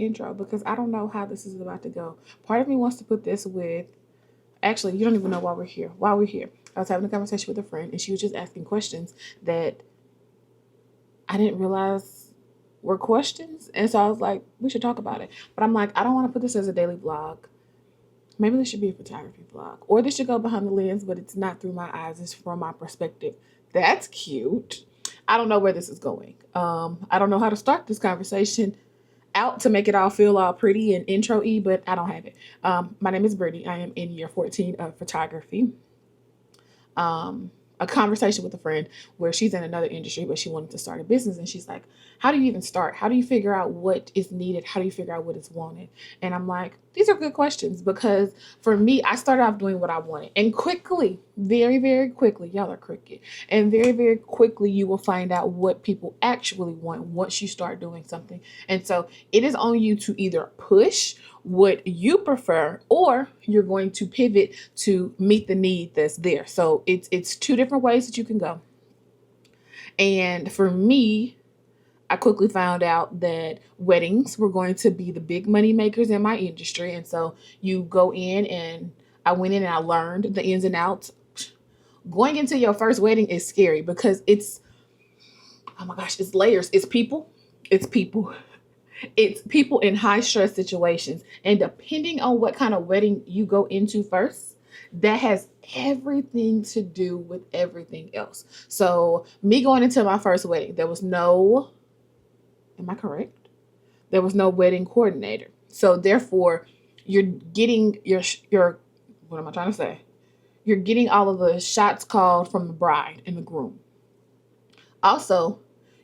intro because I don't know how this is about to go. Part of me wants to put this with, actually, you don't even know why we're here. I was having a conversation with a friend and she was just asking questions that I didn't realize were questions. And so I was like, we should talk about it. But I'm like, I don't want to put this as a daily vlog. Maybe this should be a photography vlog. Or this should go behind the lens, but it's not through my eyes. It's from my perspective. That's cute. I don't know where this is going. I don't know how to start this conversation out to make it all feel all pretty and intro-y, but I don't have it. My name is Brittany. I am in year 14 of photography. A conversation with a friend where she's in another industry, but she wanted to start a business. And she's like, how do you even start? How do you figure out what is needed? How do you figure out what is wanted? And I'm like, these are good questions because for me, I started off doing what I wanted and quickly, very, very quickly, y'all are cricket. And very, very quickly, you will find out what people actually want once you start doing something. And so it is on you to either push what you prefer or you're going to pivot to meet the need that's there. So it's two different ways that you can go. And for me, I quickly found out that weddings were going to be the big money makers in my industry. And so you go in and I went in and I learned the ins and outs. Going into your first wedding is scary because it's, oh my gosh, it's layers. It's people. It's people in high stress situations. And depending on what kind of wedding you go into first, that has everything to do with everything else. So me going into my first wedding, there was no, am I correct? There was no wedding coordinator. So therefore you're getting your, what am I trying to say? You're getting all of the shots called from the bride and the groom. Also,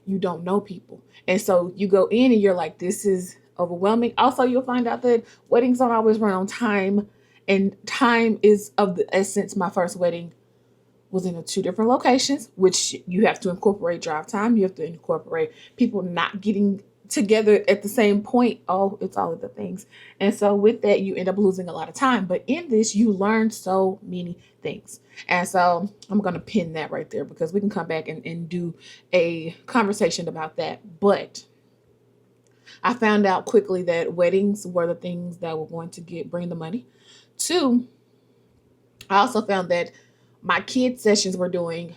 you don't know people. And so you go in and you're like, this is overwhelming. Also, you'll find out that weddings don't always run on time. And time is of the essence. My first wedding was in 2 different locations, which you have to incorporate drive time. You have to incorporate people not getting together at the same point. Oh, it's all of the things. And so with that, you end up losing a lot of time. But in this, you learn so many things. And so I'm going to pin that right there because we can come back and do a conversation about that. But I found out quickly that weddings were the things that were going to bring the money. 2, I also found that my kids' sessions were doing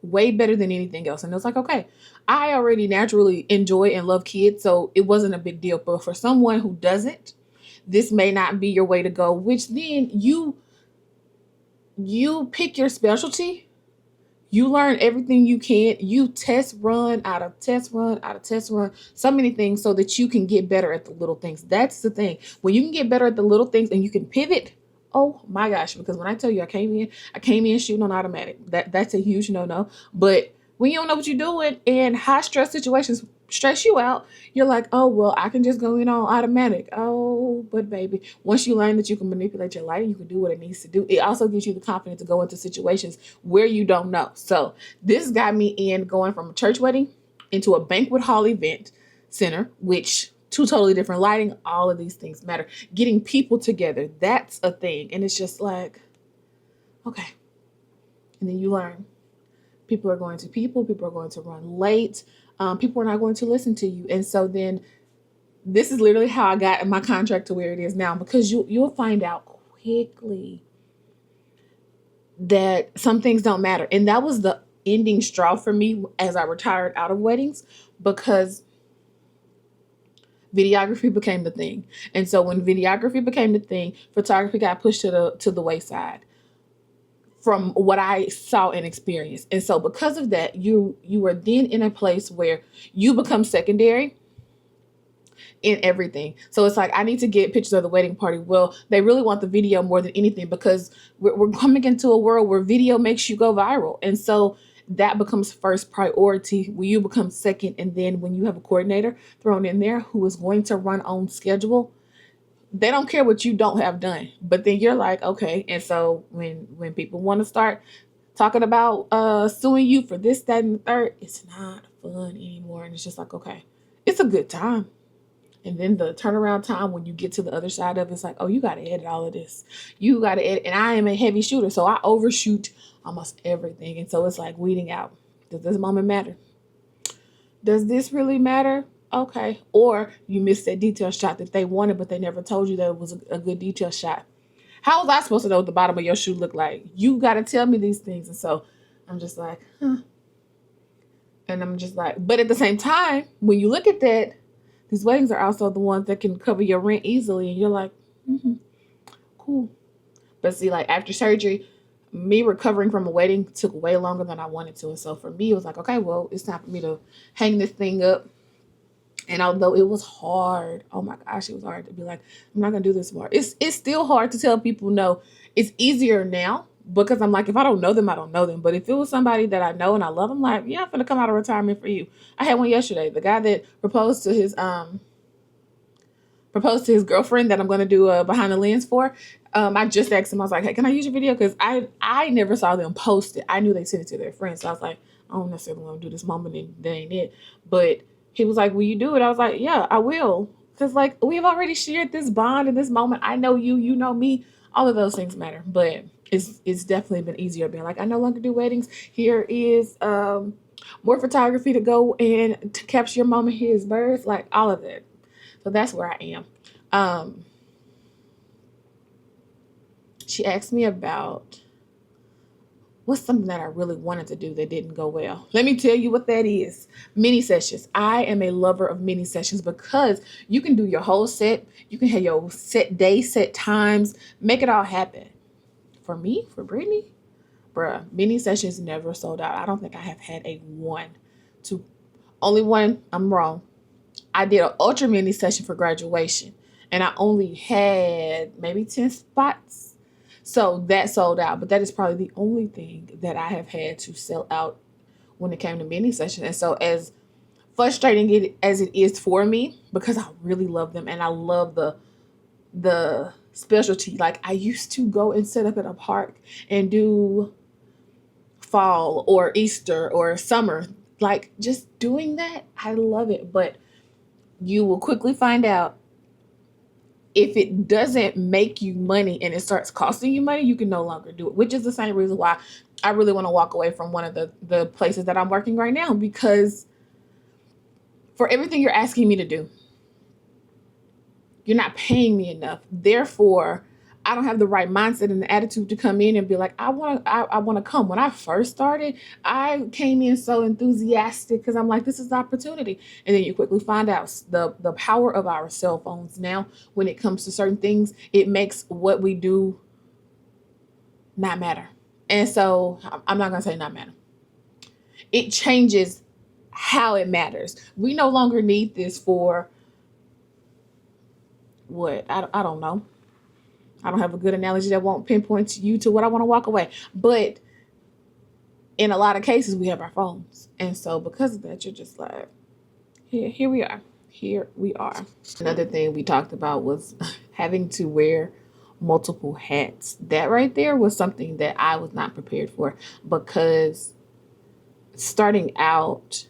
way better than anything else. And it was like, okay, I already naturally enjoy and love kids, so it wasn't a big deal. But for someone who doesn't, this may not be your way to go, which then you pick your specialty. You learn everything you can. You test run out of test run, so many things so that you can get better at the little things. That's the thing. When you can get better at the little things and you can pivot, oh my gosh, because when I tell you I came in shooting on automatic. That's a huge no-no. But when you don't know what you're doing and high stress situations stress you out, you're like, oh, well, I can just go in on automatic. Oh, but baby, once you learn that you can manipulate your lighting, you can do what it needs to do. It also gives you the confidence to go into situations where you don't know. So this got me in going from a church wedding into a banquet hall event center, which 2 totally different lighting. All of these things matter. Getting people together, that's a thing. And it's just like, okay. And then you learn. People are going to run late. People are not going to listen to you. And so then this is literally how I got my contract to where it is now, because you'll find out quickly that some things don't matter. And that was the ending straw for me as I retired out of weddings, because videography became the thing. And so when videography became the thing, photography got pushed to the wayside from what I saw and experienced. And so because of that, you are then in a place where you become secondary in everything. So it's like, I need to get pictures of the wedding party. Well, they really want the video more than anything because we're coming into a world where video makes you go viral. And so that becomes first priority when you become second. And then when you have a coordinator thrown in there who is going to run on schedule, they don't care what you don't have done. But then you're like, okay. And so when people want to start talking about suing you for this, that, and the third, it's not fun anymore. And it's just like, okay, it's a good time. And then the turnaround time when you get to the other side of it's like, oh, you got to edit all of this. You got to edit. And I am a heavy shooter, so I overshoot almost everything. And so it's like weeding out. Does this moment matter? Does this really matter? Okay. Or you missed that detail shot that they wanted, but they never told you that it was a good detail shot. How was I supposed to know what the bottom of your shoe looked like? You got to tell me these things. And so I'm just like, huh. And I'm just like, but at the same time, when you look at that, these weddings are also the ones that can cover your rent easily. And you're like, mm-hmm, cool. But see, like after surgery, me recovering from a wedding took way longer than I wanted to. And so for me, it was like, okay, well, it's time for me to hang this thing up. And although it was hard, oh my gosh, it was hard to be like, I'm not gonna do this more. It's still hard to tell people no. It's easier now because I'm like, if I don't know them, I don't know them. But if it was somebody that I know and I love, I'm like, yeah, I'm gonna come out of retirement for you. I had one yesterday. The guy that proposed to his girlfriend that I'm gonna do a behind the lens for. I just asked him, I was like, hey, can I use your video? Because I never saw them post it. I knew they sent it to their friends. So I was like, I don't necessarily want to do this moment and that ain't it. But he was like, will you do it? I was like, yeah, I will. Because like we've already shared this bond in this moment. I know you, you know me. All of those things matter. But it's definitely been easier being like, I no longer do weddings. Here is more photography to go and to capture your moment. Here's birds, like all of that. So that's where I am. She asked me about what's something that I really wanted to do that didn't go well. Let me tell you what that is. Mini sessions. I am a lover of mini sessions because you can do your whole set. You can have your set day, set times, make it all happen. For me, for Brittany, bruh, mini sessions never sold out. I don't think I have had only one. I'm wrong. I did an ultra mini session for graduation and I only had maybe 10 spots. So that sold out, but that is probably the only thing that I have had to sell out when it came to mini sessions. And so as frustrating as it is for me, because I really love them and I love the specialty. Like I used to go and set up at a park and do fall or Easter or summer. Like just doing that, I love it. But you will quickly find out if it doesn't make you money and it starts costing you money, you can no longer do it, which is the same reason why I really want to walk away from one of the places that I'm working right now, because for everything you're asking me to do, you're not paying me enough. Therefore, I don't have the right mindset and the attitude to come in and be like, I want to come. When I first started, I came in so enthusiastic because I'm like, this is the opportunity. And then you quickly find out the power of our cell phones now when it comes to certain things. It makes what we do not matter. And so I'm not going to say not matter. It changes how it matters. We no longer need this for what? I don't know. I don't have a good analogy that won't pinpoint you to what I want to walk away. But in a lot of cases, we have our phones. And so because of that, you're just like, here we are. Here we are. Another thing we talked about was having to wear multiple hats. That right there was something that I was not prepared for, because starting out,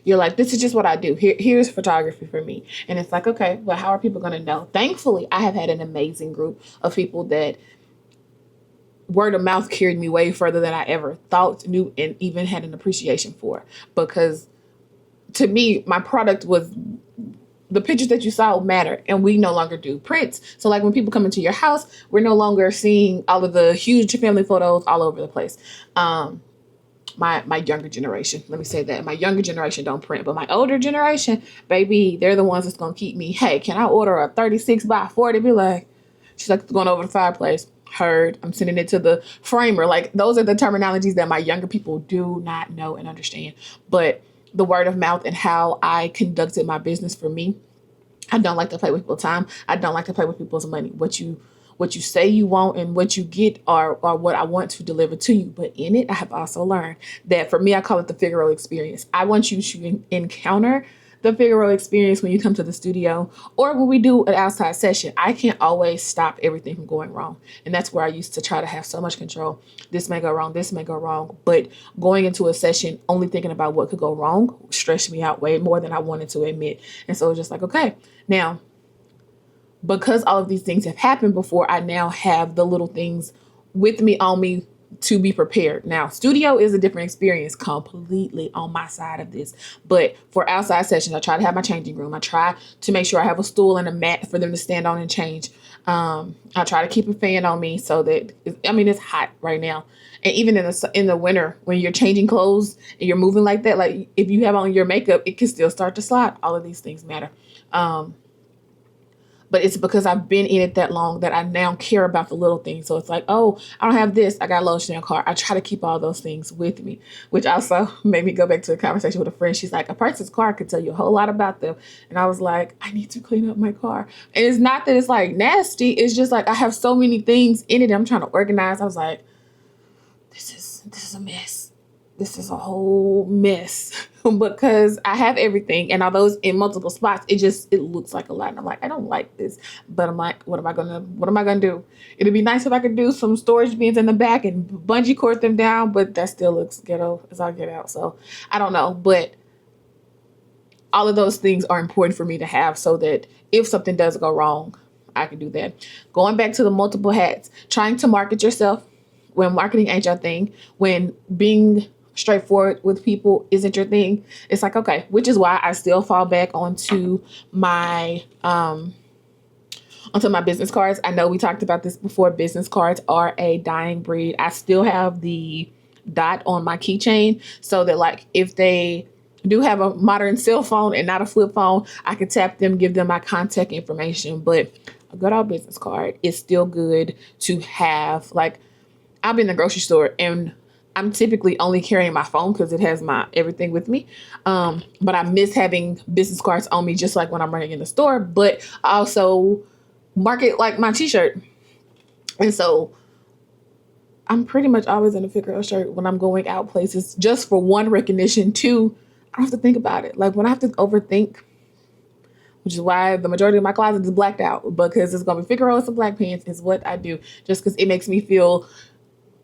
you're like, this is just what I do. Here's photography for me. And it's like, okay, well, how are people going to know? Thankfully, I have had an amazing group of people that word of mouth carried me way further than I ever thought, knew, and even had an appreciation for. Because to me, my product was the pictures that you saw matter, and we no longer do prints. So like when people come into your house, we're no longer seeing all of the huge family photos all over the place. My younger generation, let me say that. My younger generation don't print, but my older generation, baby, they're the ones that's going to keep me. Hey, can I order a 36 by 40? Be like, she's like, going over the fireplace. Heard. I'm sending it to the framer. Like those are the terminologies that my younger people do not know and understand. But the word of mouth and how I conducted my business, for me, I don't like to play with people's time. I don't like to play with people's money. What you say you want and what you get are what I want to deliver to you. But in it, I have also learned that for me, I call it the Figaro experience. I want you to encounter the Figaro experience when you come to the studio or when we do an outside session. I can't always stop everything from going wrong. And that's where I used to try to have so much control. This may go wrong. This may go wrong. But going into a session, only thinking about what could go wrong stressed me out way more than I wanted to admit. And so it was just like, okay, now, because all of these things have happened before, I now have the little things with me on me to be prepared. Now, studio is a different experience completely on my side of this. But for outside sessions, I try to have my changing room. I try to make sure I have a stool and a mat for them to stand on and change. I try to keep a fan on me so that, it's hot right now. And even in the winter, when you're changing clothes and you're moving like that, like if you have on your makeup, it can still start to slide. All of these things matter. But it's because I've been in it that long that I now care about the little things. So it's like, oh, I don't have this. I got lotion in a car. I try to keep all those things with me, which also made me go back to a conversation with a friend. She's like, a person's car could tell you a whole lot about them. And I was like, I need to clean up my car. And it's not that it's like nasty. It's just like I have so many things in it I'm trying to organize. I was like, this is a mess. This is a whole mess because I have everything, and although it's in multiple spots, it looks like a lot. And I'm like, I don't like this, but I'm like, what am I gonna do? It'd be nice if I could do some storage bins in the back and bungee cord them down, but that still looks ghetto as I get out. So I don't know, but all of those things are important for me to have so that if something does go wrong, I can do that. Going back to the multiple hats, trying to market yourself when marketing ain't your thing, when being straightforward with people isn't your thing, it's like, okay, which is why I still fall back onto my business cards. I know we talked about this before. Business cards are a dying breed. I still have the dot on my keychain so that like if they do have a modern cell phone and not a flip phone, I can tap them, give them my contact information. But a good old business card is still good to have. Like, I'll be in the grocery store and I'm typically only carrying my phone because it has my everything with me. But I miss having business cards on me just like when I'm running in the store. But I also market like my t-shirt. And so I'm pretty much always in a figure shirt when I'm going out places, just for one, recognition. Two, I don't have to think about it. Like when I have to overthink, which is why the majority of my closet is blacked out, because it's going to be figureheads and black pants is what I do, just because it makes me feel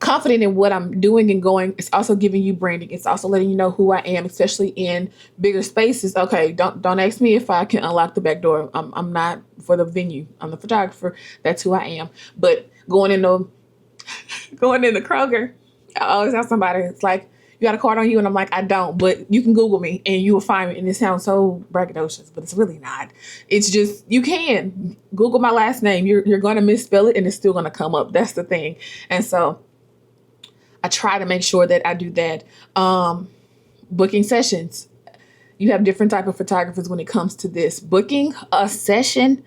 confident in what I'm doing and going. It's also giving you branding. It's also letting you know who I am, especially in bigger spaces. Okay, don't ask me if I can unlock the back door. I'm not for the venue. I'm the photographer. That's who I am. But going in the Kroger, I always have somebody. It's like, you got a card on you, and I'm like, I don't. But you can Google me and you will find me. And it sounds so braggadocious, but it's really not. It's just, you can Google my last name. You're going to misspell it, and it's still going to come up. That's the thing. And so I try to make sure that I do that. Booking sessions. You have different type of photographers when it comes to this. Booking a session.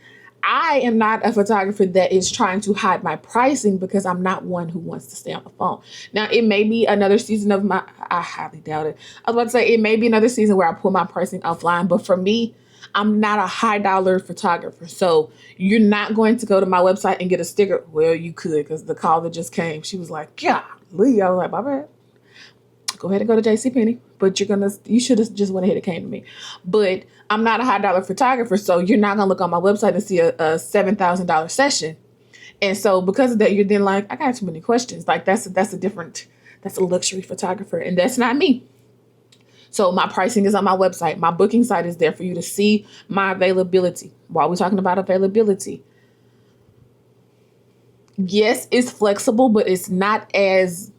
I am not a photographer that is trying to hide my pricing because I'm not one who wants to stay on the phone. Now, it may be another season of I highly doubt it. I was about to say it may be another season where I pull my pricing offline, but for me, I'm not a high dollar photographer. So you're not going to go to my website and get a sticker. Well, you could, because the call that just came, she was like, golly. I was like, my bad. Go ahead and go to JCPenney, but you should have just went ahead and came to me. But I'm not a high dollar photographer, so you're not gonna look on my website and see a $7,000 session. And so because of that, you're then like, I got too many questions. Like that's a luxury photographer, and that's not me. So my pricing is on my website. My booking site is there for you to see my availability. While we're talking about availability, yes, it's flexible, but it's not as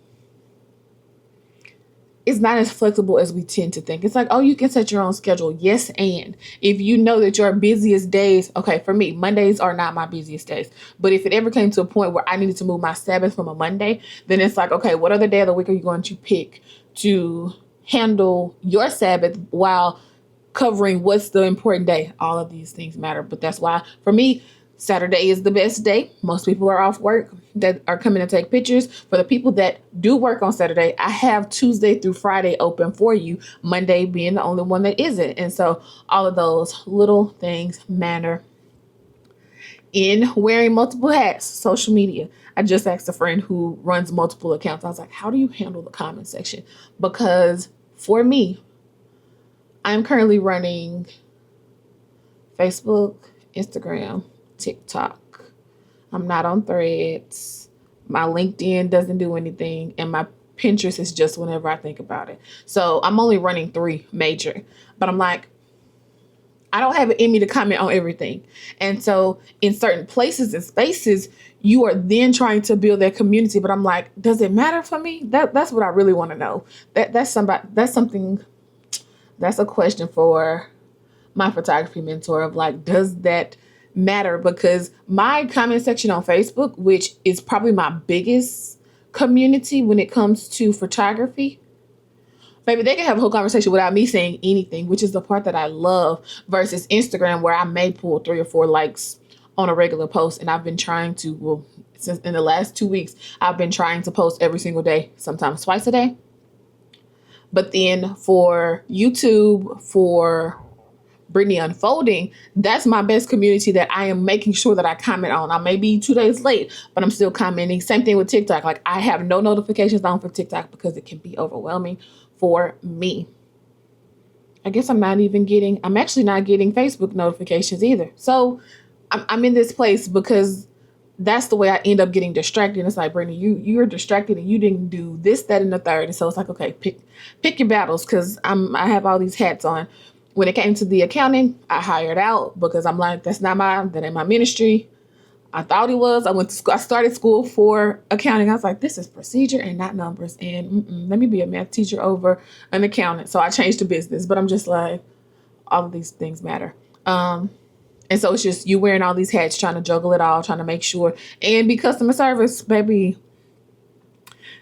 flexible as we tend to think. It's like, oh, you can set your own schedule. Yes, and if you know that your busiest days, okay, for me, Mondays are not my busiest days. But if it ever came to a point where I needed to move my Sabbath from a Monday, then it's like, okay, what other day of the week are you going to pick to handle your Sabbath while covering what's the important day? All of these things matter. But that's why, for me, Saturday is the best day. Most people are off work that are coming to take pictures. For the people that do work on Saturday, I have Tuesday through Friday open for you, Monday being the only one that isn't. And so all of those little things matter. In wearing multiple hats, social media. I just asked a friend who runs multiple accounts. I was like, how do you handle the comment section? Because for me, I'm currently running Facebook, Instagram, TikTok. I'm not on Threads. My LinkedIn doesn't do anything. And my Pinterest is just whenever I think about it. So I'm only running 3 major. But I'm like, I don't have it in me to comment on everything. And so in certain places and spaces, you are then trying to build that community. But I'm like, does it matter for me? That's what I really want to know. That's a question for my photography mentor of like, does that matter? Because my comment section on Facebook, which is probably my biggest community when it comes to photography, maybe they can have a whole conversation without me saying anything, which is the part that I love, versus Instagram, where I may pull 3 or 4 likes on a regular post. And I've been trying to, well, since in the last 2 weeks, I've been trying to post every single day, sometimes twice a day. But then for YouTube, for Brittany Unfolding, that's my best community that I am making sure that I comment on. I may be 2 days late, but I'm still commenting. Same thing with TikTok. Like, I have no notifications on for TikTok because it can be overwhelming for me. I guess I'm actually not getting Facebook notifications either. So I'm in this place because that's the way I end up getting distracted. And it's like, Brittany, you're distracted and you didn't do this, that, and the third. And so it's like, okay, pick your battles, because I have all these hats on. When it came to the accounting, I hired out because I'm like, that ain't my ministry. I thought it was. I started school for accounting. I was like, this is procedure and not numbers. And let me be a math teacher over an accountant. So I changed to business. But I'm just like, all of these things matter. And so it's just you wearing all these hats, trying to juggle it all, trying to make sure and be customer service, baby.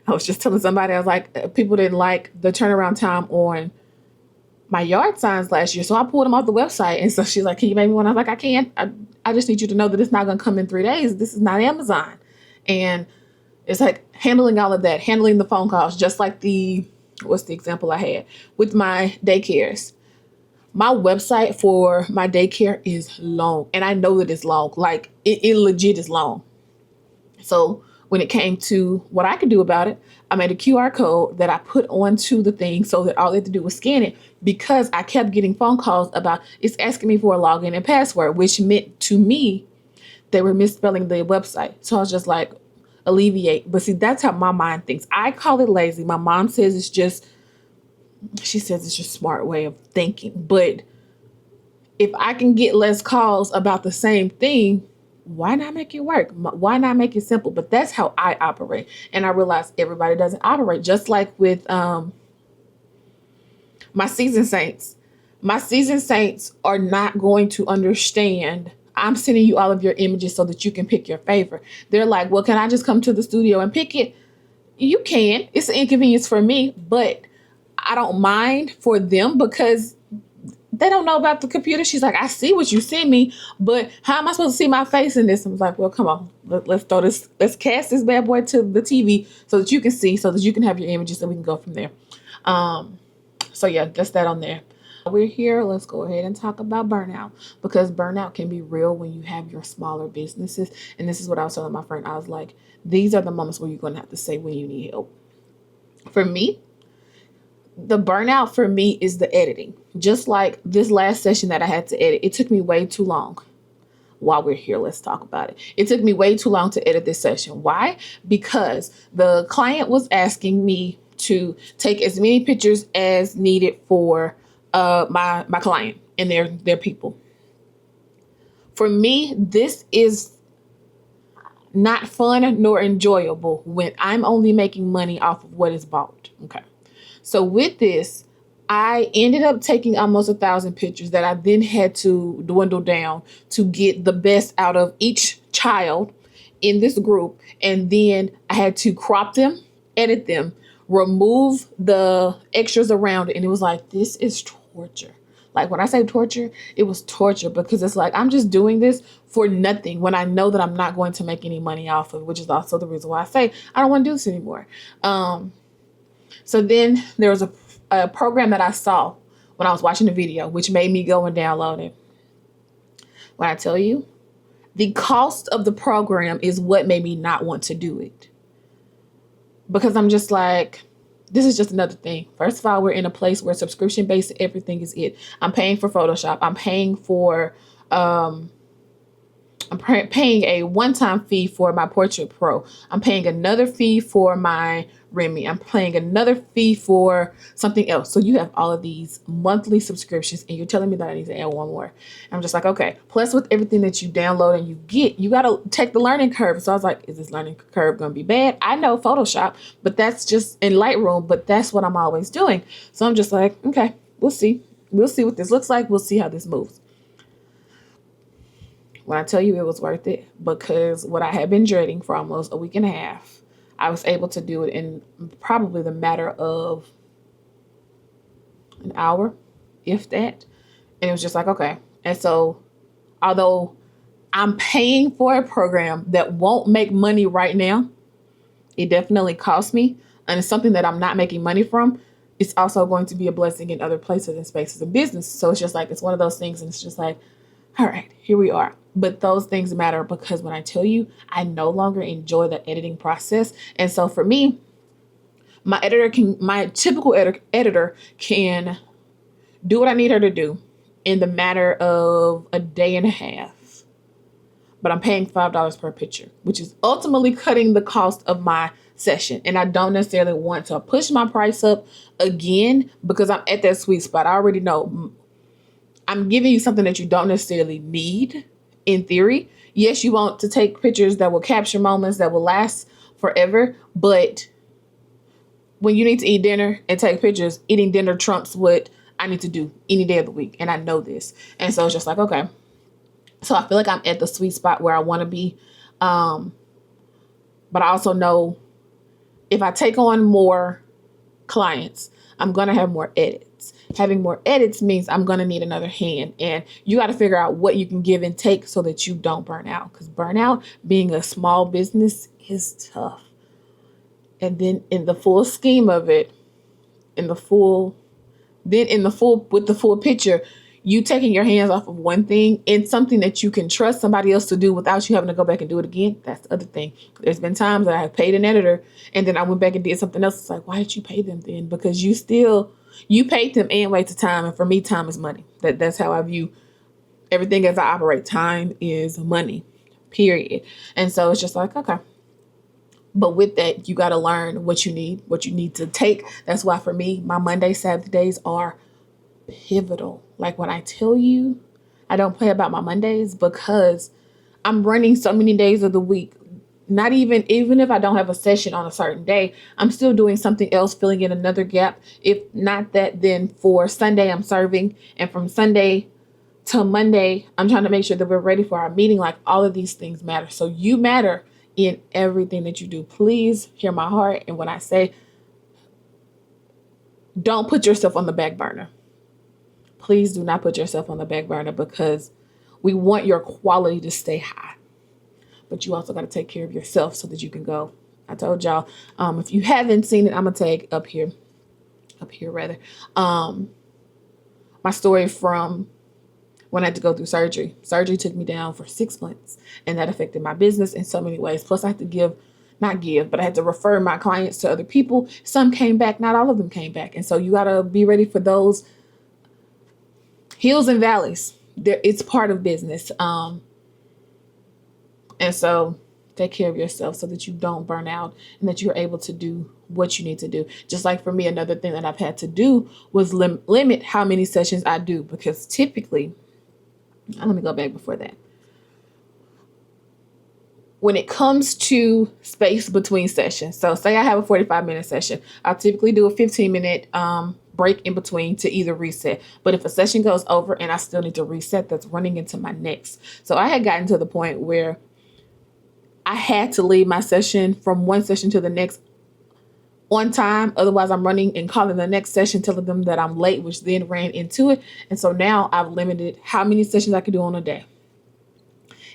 I was just telling somebody, I was like, people didn't like the turnaround time on my yard signs last year. So I pulled them off the website. And so she's like, can you make me one? I was like, I can't. I just need you to know that it's not going to come in 3 days. This is not Amazon. And it's like handling all of that, handling the phone calls, just like what's the example I had with my daycares. My website for my daycare is long, and I know that it's long. Like, it legit is long. So when it came to what I could do about it, I made a QR code that I put onto the thing so that all they had to do was scan it, because I kept getting phone calls about it's asking me for a login and password, which meant to me they were misspelling the website. So I was just like, alleviate. But see, that's how my mind thinks. I call it lazy. My mom says she says it's just a smart way of thinking. But if I can get less calls about the same thing, why not make it work? Why not make it simple? But that's how I operate. And I realize everybody doesn't operate. Just like with my seasoned saints. My seasoned saints are not going to understand. I'm sending you all of your images so that you can pick your favorite. They're like, well, can I just come to the studio and pick it? You can. It's an inconvenience for me, but I don't mind for them because they don't know about the computer. She's like, I see what you sent me, but how am I supposed to see my face in this? I was like, well, come on, let's cast this bad boy to the TV so that you can see, so that you can have your images, and we can go from there. So yeah, that's that on there. We're here. Let's go ahead and talk about burnout, because burnout can be real when you have your smaller businesses. And this is what I was telling my friend. I was like, these are the moments where you're going to have to say when you need help. For me, the burnout for me is the editing. Just like this last session that I had to edit, it took me way too long. While we're here, let's talk about it. It took me way too long to edit this session. Why? Because the client was asking me to take as many pictures as needed for my client and their people. For me, this is not fun nor enjoyable when I'm only making money off of what is bought. Okay. So with this, I ended up taking almost 1,000 pictures that I then had to dwindle down to get the best out of each child in this group. And then I had to crop them, edit them, remove the extras around it. And it was like, this is torture. Like, when I say torture, it was torture, because it's like, I'm just doing this for nothing when I know that I'm not going to make any money off of it, which is also the reason why I say I don't want to do this anymore. So then there was a program that I saw when I was watching the video, which made me go and download it. When I tell you, the cost of the program is what made me not want to do it. Because I'm just like, this is just another thing. First of all, we're in a place where subscription-based everything is it. I'm paying for Photoshop. I'm paying for I'm paying a one-time fee for my Portrait Pro. I'm paying another fee for my Remy. I'm paying another fee for something else. So you have all of these monthly subscriptions, and you're telling me that I need to add one more. I'm just like, okay. Plus, with everything that you download and you get, you got to take the learning curve. So I was like, is this learning curve going to be bad? I know Photoshop, but that's just in Lightroom, but that's what I'm always doing. So I'm just like, okay, we'll see. We'll see what this looks like. We'll see how this moves. When I tell you it was worth it, because what I had been dreading for almost a week and a half, I was able to do it in probably the matter of an hour, if that. And it was just like, okay. And so, although I'm paying for a program that won't make money right now, it definitely costs me, and it's something that I'm not making money from. It's also going to be a blessing in other places and spaces of business. So it's just like, it's one of those things, and it's just like, all right, here we are. But those things matter, because when I tell you, I no longer enjoy the editing process. And so for me, my typical editor can do what I need her to do in the matter of a day and a half. But I'm paying $5 per picture, which is ultimately cutting the cost of my session. And I don't necessarily want to push my price up again, because I'm at that sweet spot. I already know I'm giving you something that you don't necessarily need in theory. Yes, you want to take pictures that will capture moments that will last forever. But when you need to eat dinner and take pictures, eating dinner trumps what I need to do any day of the week. And I know this. And so it's just like, okay. So I feel like I'm at the sweet spot where I want to be. But I also know if I take on more clients, I'm going to have more edits. Having more edits means I'm going to need another hand. And you got to figure out what you can give and take so that you don't burn out. Because burnout, being a small business, is tough. And then in the full scheme of it, with the full picture, you taking your hands off of one thing and something that you can trust somebody else to do without you having to go back and do it again. That's the other thing. There's been times that I have paid an editor and then I went back and did something else. It's like, why did you pay them then? Because you paid them and wasted time. And for me, time is money. That's how I view everything as I operate. Time is money, period. And so it's just like, okay. But with that, you got to learn what you need to take. That's why for me, my Monday, Saturdays are pivotal. Like when I tell you, I don't play about my Mondays, because I'm running so many days of the week. Not even if I don't have a session on a certain day, I'm still doing something else, filling in another gap. If not that, then for Sunday, I'm serving. And from Sunday to Monday, I'm trying to make sure that we're ready for our meeting. Like, all of these things matter. So you matter in everything that you do. Please hear my heart. And when I say, don't put yourself on the back burner. Please do not put yourself on the back burner, because we want your quality to stay high. But you also got to take care of yourself so that you can go. I told y'all, if you haven't seen it, I'm going to tag up here rather. My story from when I had to go through surgery. Surgery took me down for 6 months, and that affected my business in so many ways. Plus I had to but I had to refer my clients to other people. Some came back, not all of them came back. And so you got to be ready for those hills and valleys. It's part of business. And so take care of yourself so that you don't burn out and that you're able to do what you need to do. Just like for me, another thing that I've had to do was limit how many sessions I do, because typically, let me go back before that. When it comes to space between sessions, so say I have a 45-minute session, I'll typically do a 15-minute break in between to either reset. But if a session goes over and I still need to reset, that's running into my next. So I had gotten to the point where I had to leave my session from one session to the next on time. Otherwise, I'm running and calling the next session, telling them that I'm late, which then ran into it. And so now I've limited how many sessions I can do on a day.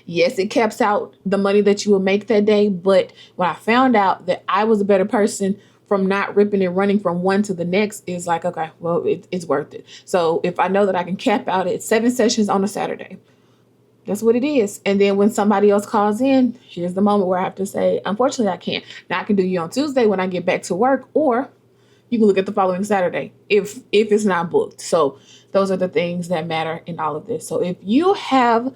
Yes, it caps out the money that you will make that day. But when I found out that I was a better person from not ripping and running from one to the next, is like, okay, well, it's worth it. So if I know that I can cap out at 7 sessions on a Saturday, that's what it is. And then when somebody else calls in, here's the moment where I have to say, unfortunately, I can't. Now I can do you on Tuesday when I get back to work, or you can look at the following Saturday if it's not booked. So those are the things that matter in all of this. So if you have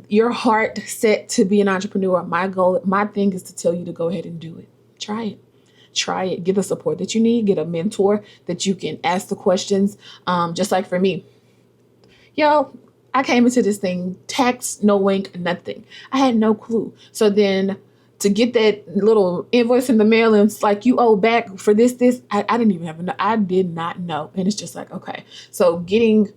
your heart set to be an entrepreneur, my thing is to tell you to go ahead and do it. Try it. Try it. Get the support that you need. Get a mentor that you can ask the questions. Just like for me, yo, I came into this thing tax, no wink, nothing. I had no clue. So then to get that little invoice in the mail and it's like you owe back for this, I didn't even I did not know. And it's just like, okay. So getting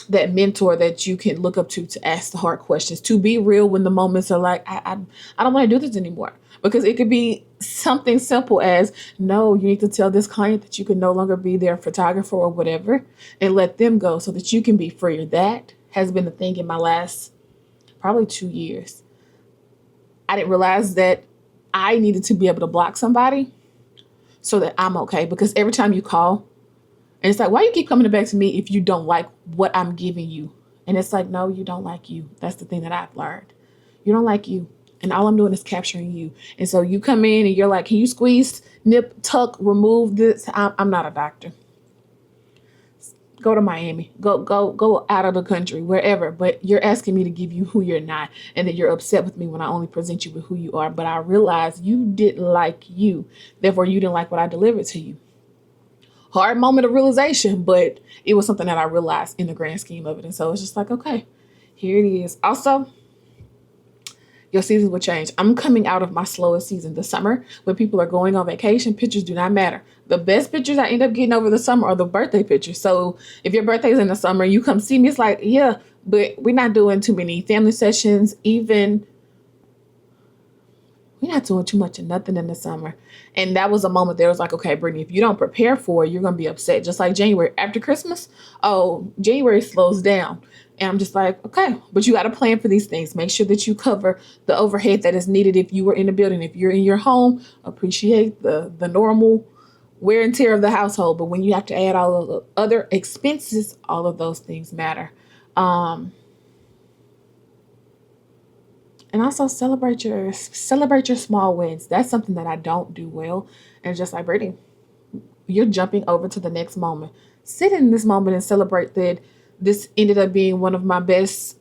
that mentor that you can look up to ask the hard questions, to be real when the moments are like, I don't want to do this anymore. Because it could be something simple as, no, you need to tell this client that you can no longer be their photographer or whatever and let them go so that you can be freer. That has been the thing in my last probably 2 years. I didn't realize that I needed to be able to block somebody so that I'm okay. Because every time you call, and it's like, why you keep coming back to me if you don't like what I'm giving you? And it's like, no, you don't like you. That's the thing that I've learned. You don't like you. And all I'm doing is capturing you. And so you come in and you're like, can you squeeze, nip, tuck, remove this? I'm not a doctor. Go to Miami. Go out of the country, wherever. But you're asking me to give you who you're not. And that you're upset with me when I only present you with who you are. But I realized you didn't like you. Therefore, you didn't like what I delivered to you. Hard moment of realization, but it was something that I realized in the grand scheme of it. And so it's just like, okay, here it is. Also, your seasons will change. I'm coming out of my slowest season, the summer, when people are going on vacation. Pictures do not matter. The best pictures I end up getting over the summer are the birthday pictures. So if your birthday's in the summer, you come see me, it's like, yeah, but we're not doing too many family sessions. Even we're not doing too much of nothing in the summer. And that was a moment there was like, okay, Brittany, if you don't prepare for it, you're going to be upset. Just like January after Christmas. Oh, January slows down. And I'm just like, okay, but you got to plan for these things. Make sure that you cover the overhead that is needed if you were in a building. If you're in your home, appreciate the normal wear and tear of the household. But when you have to add all of the other expenses, all of those things matter. And also celebrate your small wins. That's something that I don't do well. And just like Brittany, you're jumping over to the next moment. Sit in this moment and celebrate that this ended up being one of my best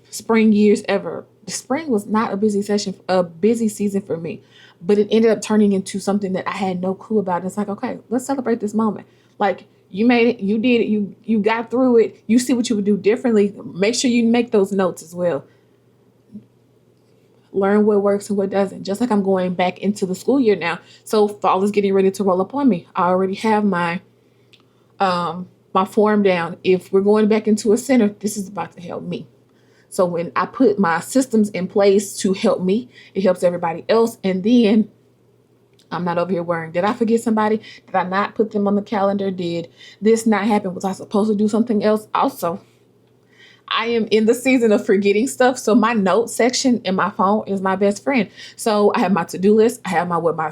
spring years ever. The spring was not a busy season for me, but it ended up turning into something that I had no clue about. It's like, okay, let's celebrate this moment. Like, you made it, you did it, you got through it. You see what you would do differently. Make sure you make those notes as well. Learn what works and what doesn't. Just like I'm going back into the school year now. So fall is getting ready to roll up on me. I already have my form down. If we're going back into a center, this is about to help me. So when I put my systems in place to help me, it helps everybody else. And then I'm not over here worrying, did I forget somebody? Did I not put them on the calendar? Did this not happen? Was I supposed to do something else? Also, I am in the season of forgetting stuff. So my notes section in my phone is my best friend. So I have my to-do list. I have what my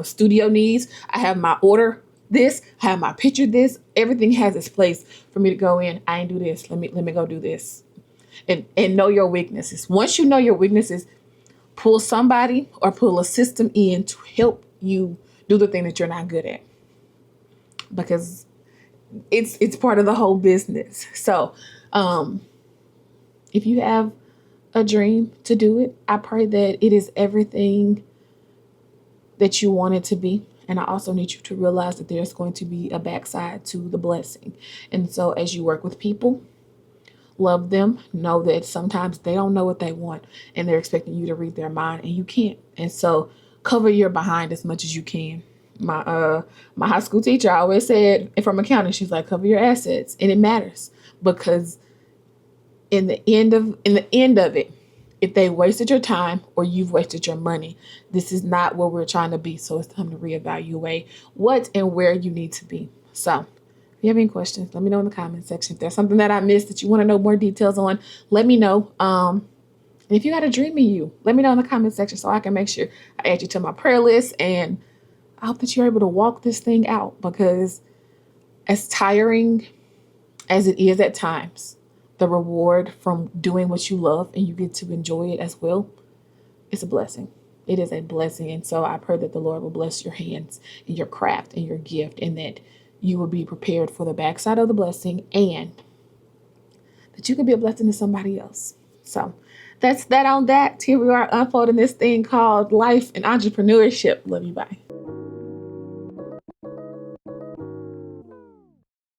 studio needs. I have my order this. I have my picture this. Everything has its place for me to go in. I ain't do this. Let me go do this. And know your weaknesses. Once you know your weaknesses, pull somebody or pull a system in to help you do the thing that you're not good at. Because it's part of the whole business. So, if you have a dream to do it, I pray that it is everything that you want it to be. And I also need you to realize that there's going to be a backside to the blessing. And so as you work with people, love them, know that sometimes they don't know what they want and they're expecting you to read their mind and you can't. And so cover your behind as much as you can. My high school teacher always said, and from accounting, she's like, cover your assets. And it matters because in the end of it, if they wasted your time or you've wasted your money, this is not where we're trying to be. So it's time to reevaluate what and where you need to be. So if you have any questions, let me know in the comment section. If there's something that I missed that you want to know more details on, let me know. And if you got a dream in you, let me know in the comment section so I can make sure I add you to my prayer list. And I hope that you're able to walk this thing out, because as tiring as it is at times, the reward from doing what you love and you get to enjoy it as well, it's a blessing. It is a blessing. And so I pray that the Lord will bless your hands and your craft and your gift, and that you will be prepared for the backside of the blessing and that you can be a blessing to somebody else. So That's that on that. Here we are unfolding this thing called life and entrepreneurship. Love you. Bye.